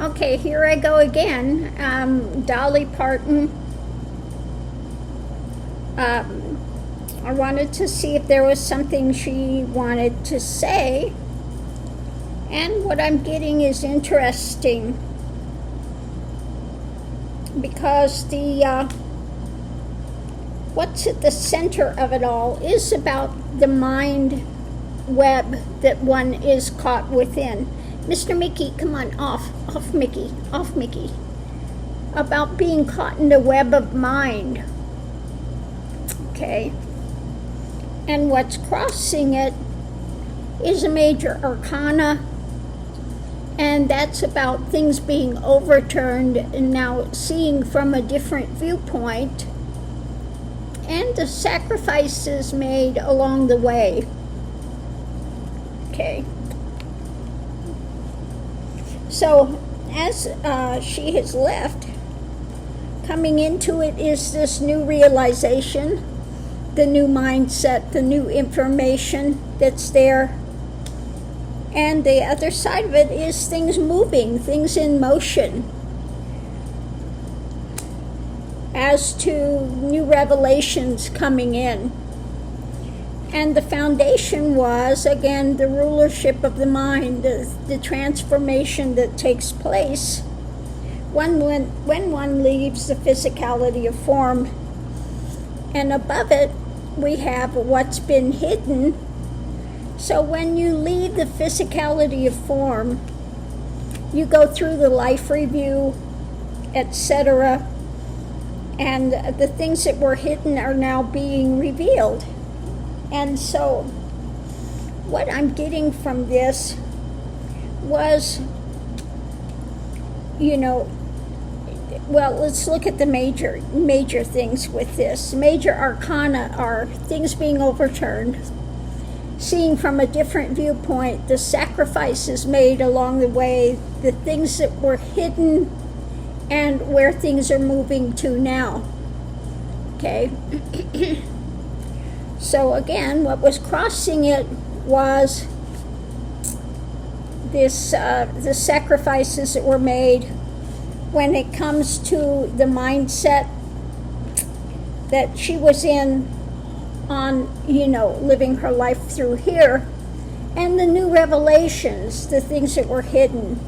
Okay, here I go again. Dolly Parton. I wanted to see if there was something she wanted to say. And what I'm getting is interesting. Because what's at the center of it all is about the mind web that one is caught within. Mr. Mickey, come on, off Mickey, off Mickey. About being caught in the web of mind. Okay. And what's crossing it is a major arcana, and that's about things being overturned and now seeing from a different viewpoint, and the sacrifices made along the way. Okay. So, as she has left, coming into it is this new realization, the new mindset, the new information that's there. And the other side of it is things moving, things in motion, as to new revelations coming in. And the foundation was, again, the rulership of the mind, the transformation that takes place when one leaves the physicality of form. And above it, we have what's been hidden. So when you leave the physicality of form, you go through the life review, etc. And the things that were hidden are now being revealed. And so what I'm getting from this was, well, let's look at the major things with this. Major arcana are things being overturned, seeing from a different viewpoint, the sacrifices made along the way, the things that were hidden, and where things are moving to now. Okay. So again, what was crossing it was this the sacrifices that were made when it comes to the mindset that she was in on, living her life through here, and the new revelations, the things that were hidden,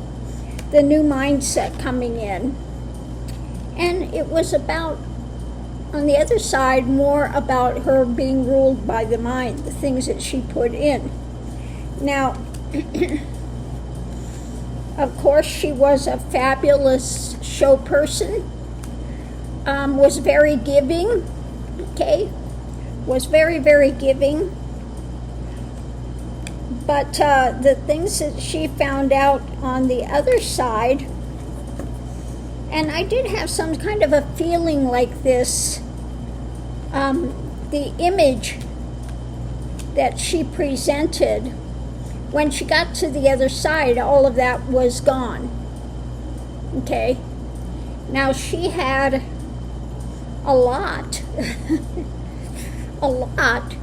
the new mindset coming in. And it was about, on the other side, more about her being ruled by the mind, the things that she put in. Now, of course, she was a fabulous show person, was very giving, okay, was very, very giving. But the things that she found out on the other side, and I did have some kind of a feeling like this, the image that she presented, when she got to the other side, all of that was gone. Okay? Now she had a lot, a lot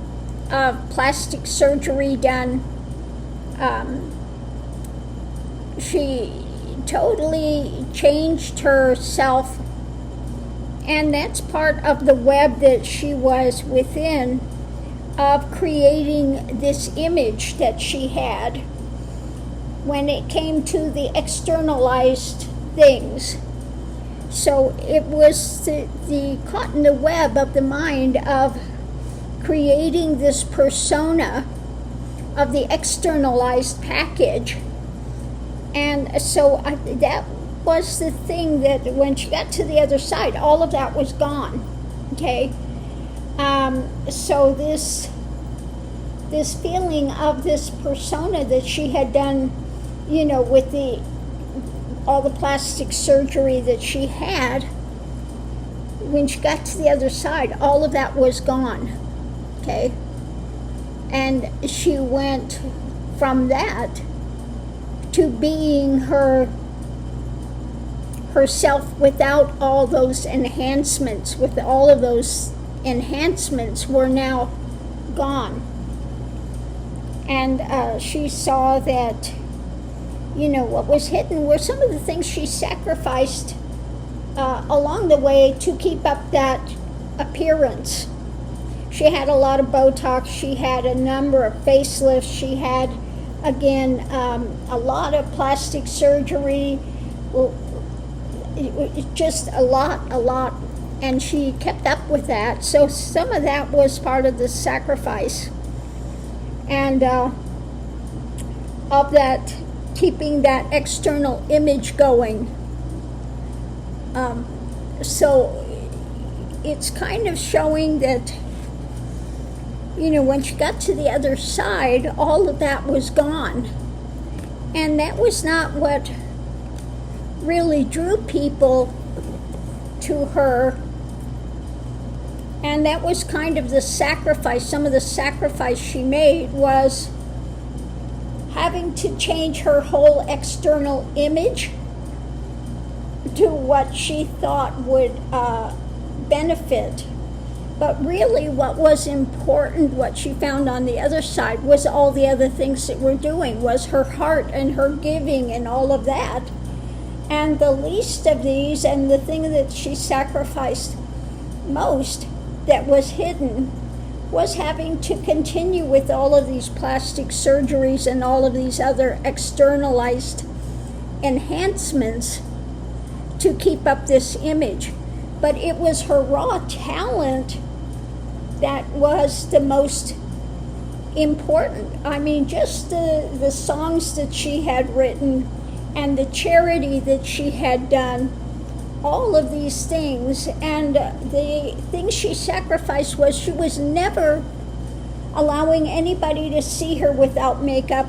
of plastic surgery done. She totally changed herself, and that's part of the web that she was within, of creating this image that she had when it came to the externalized things. So it was the caught in the web of the mind of creating this persona of the externalized package. And so that was the thing that when she got to the other side, all of that was gone. Okay? So this feeling of this persona that she had done, with all the plastic surgery that she had, when she got to the other side, all of that was gone. Okay? And she went from that to being herself without all those enhancements. With all of those enhancements were now gone. And she saw that what was hidden were some of the things she sacrificed along the way to keep up that appearance. She had a lot of Botox. She had a number of facelifts. She had, again, a lot of plastic surgery. Just a lot. And she kept up with that. So some of that was part of the sacrifice. And of that, keeping that external image going. So it's kind of showing that, when she got to the other side, all of that was gone. And that was not what really drew people to her. And that was kind of the sacrifice. Some of the sacrifice she made was having to change her whole external image to what she thought would benefit. But really what was important, what she found on the other side, was all the other things that we're doing, was her heart and her giving and all of that. And the least of these, and the thing that she sacrificed most that was hidden, was having to continue with all of these plastic surgeries and all of these other externalized enhancements to keep up this image. But it was her raw talent that was the most important. I mean, just the songs that she had written and the charity that she had done, all of these things. And the thing she sacrificed was she was never allowing anybody to see her without makeup.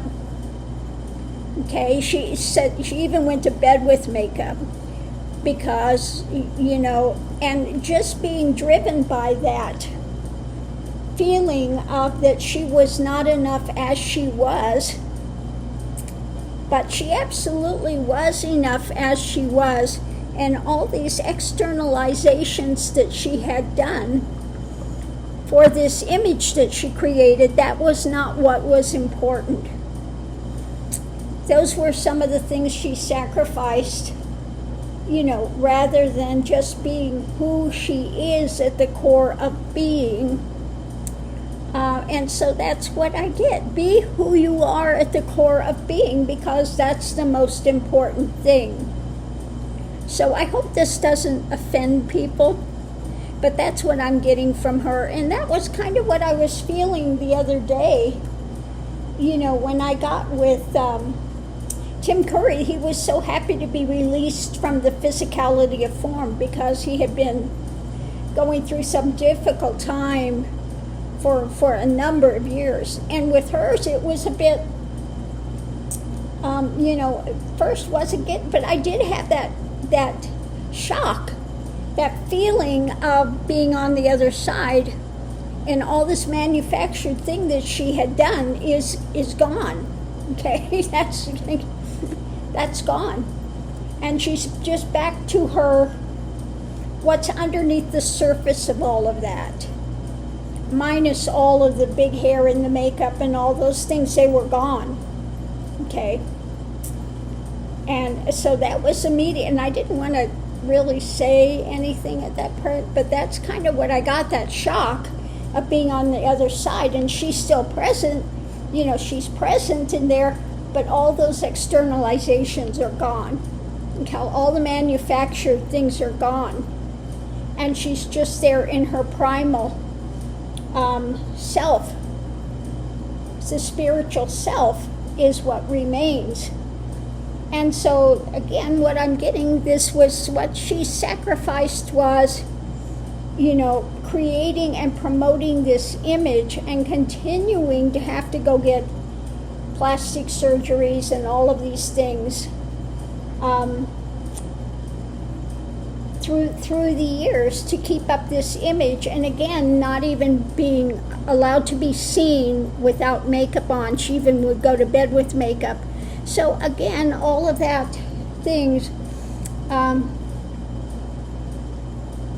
Okay, she said she even went to bed with makeup because, and just being driven by that feeling of that she was not enough as she was. But she absolutely was enough as she was. And all these externalizations that she had done for this image that she created, that was not what was important. Those were some of the things she sacrificed, rather than just being who she is at the core of being. And so that's what I get. Be who you are at the core of being, because that's the most important thing. So I hope this doesn't offend people, but that's what I'm getting from her. And that was kind of what I was feeling the other day, when I got with Tim Curry. He was so happy to be released from the physicality of form because he had been going through some difficult time for a number of years. And with hers, it was a bit, first wasn't good, but I did have that shock, that feeling of being on the other side, and all this manufactured thing that she had done is gone. Okay, that's gone. And she's just back to her, what's underneath the surface of all of that. Minus all of the big hair and the makeup and all those things, they were gone. Okay. And so that was immediate, and I didn't want to really say anything at that point, but that's kind of what I got, that shock of being on the other side. And she's still present, she's present in there, but all those externalizations are gone. Okay, all the manufactured things are gone. And she's just there in her primal self. The spiritual self is what remains. And so, again, what I'm getting, this was what she sacrificed was, creating and promoting this image and continuing to have to go get plastic surgeries and all of these things through the years to keep up this image. And again, not even being allowed to be seen without makeup on. She even would go to bed with makeup. So again, all of that things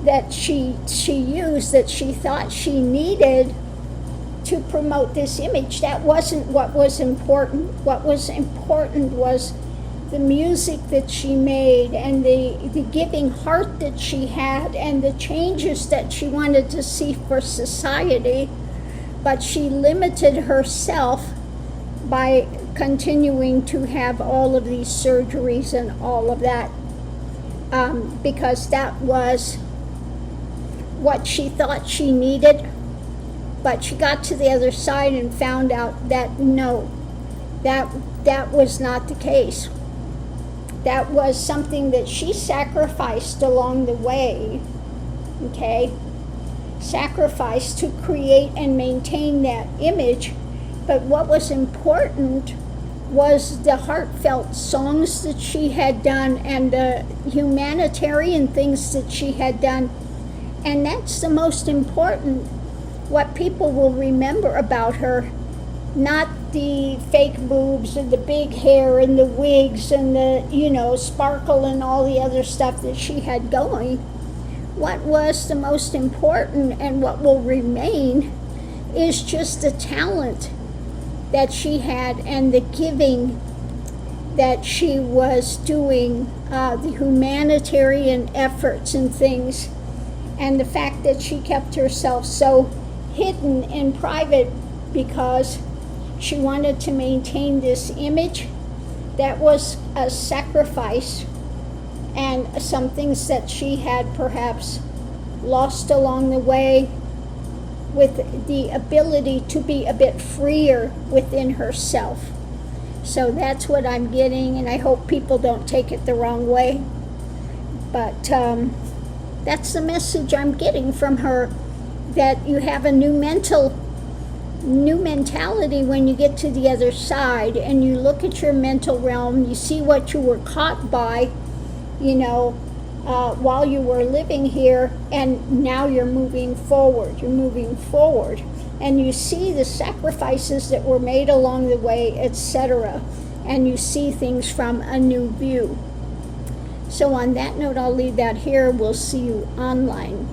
that she used, that she thought she needed to promote this image, that wasn't what was important. What was important was the music that she made and the giving heart that she had and the changes that she wanted to see for society, but she limited herself by continuing to have all of these surgeries and all of that, because that was what she thought she needed. But she got to the other side and found out that no, that was not the case. That was something that she sacrificed along the way, okay? Sacrificed to create and maintain that image. But what was important was the heartfelt songs that she had done and the humanitarian things that she had done. And that's the most important, what people will remember about her, not the fake boobs and the big hair and the wigs and the, sparkle and all the other stuff that she had going. What was the most important and what will remain is just the talent that she had and the giving that she was doing, the humanitarian efforts and things, and the fact that she kept herself so hidden and private because she wanted to maintain this image. That was a sacrifice, and some things that she had perhaps lost along the way, with the ability to be a bit freer within herself. So that's what I'm getting, and I hope people don't take it the wrong way. But that's the message I'm getting from her, that you have a new mentality when you get to the other side and you look at your mental realm, you see what you were caught by, while you were living here, and now you're moving forward. And you see the sacrifices that were made along the way, etc. And you see things from a new view. So on that note, I'll leave that here. We'll see you online.